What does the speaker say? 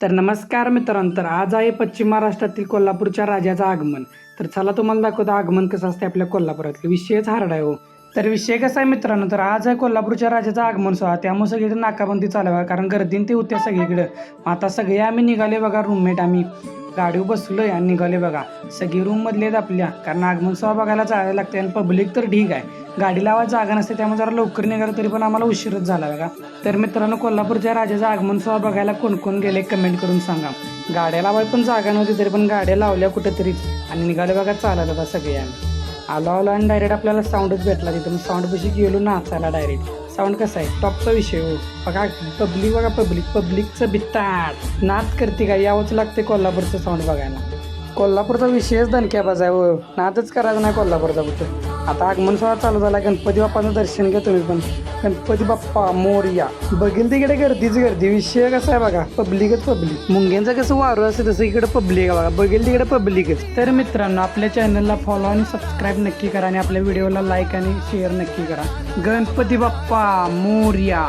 तर नमस्कार मित्रांनो, तर आज आहे पश्चिम महाराष्ट्रातील कोल्हापूरच्या राजाचं आगमन. तर चला तुम्हाला दाखवतो आगमन कसं असते आपल्या कोल्हापुरातलं. विषयच हार्ड आहे हो. तर विषय कसा आहे मित्रांनो, तर आज आहे कोल्हापूरच्या राजाचं आगमन सोहळा. त्यामुळे सगळीकडे नाकाबंदी चालू आहे, कारण गर्दीन ते होत्या सगळीकडे. आता सगळे आम्ही निघाले बघा, रूममेट आम्ही गाडीवर बसलोय आणि निघाले बघा. सगळी रूम मधले आहेत आपल्या, कारण आगमन सोहळा बघायला जायला लागते आणि पब्लिक तर ठीक आहे. गाडी लावायला जागा नसते, त्यामुळे जरा लवकर निघालं तरी पण आम्हाला उशीरच झाला बघा. तर मित्रांनो, कोल्हापूरच्या राजाचं आगमन सोहळा बघायला कोण कोण गेले कमेंट करून सांगा. गाड्या लावायला पण जागा नव्हती, तरी पण गाड्या लावल्या कुठेतरीच आणि निघाले बघा चालायला बघा सगळे आम्ही. आलो आणि डायरेक्ट आपल्याला साऊंडच भेटला तिथं. मग साऊंड पशी गेलो नाचायला डायरेक्ट. साऊंड कसा आहे, टॉपचा विषय हो. बघा पब्लिक, बघा पब्लिकचं बित्ताट नाच करते का, यावंच लागते कोल्हापूरचं साऊंड बघायला. कोल्हापूरचा विषयच दणक्याबाज आहे हो, नाचच करायचं नाही कोल्हापूरचा कुठं. आता आगमन सोहळा चालू झाला, गणपती बाप्पाचं दर्शन घ्या तुम्ही पण. गणपती बाप्पा मोरया. बघेल तिकडे गर्दीच गर्दी. विषय कसा आहे बघा, पब्लिकच पब्लिक. मुंग्यांचं कसं वारं असतं तसं इकडे पब्लिक आहे बघा. बघेल तिकडे पब्लिकच. तर मित्रांनो, आपल्या चॅनलला फॉलो आणि सबस्क्राईब नक्की करा आणि आपल्या व्हिडिओला लाईक आणि शेअर नक्की करा. गणपती बाप्पा मोरया.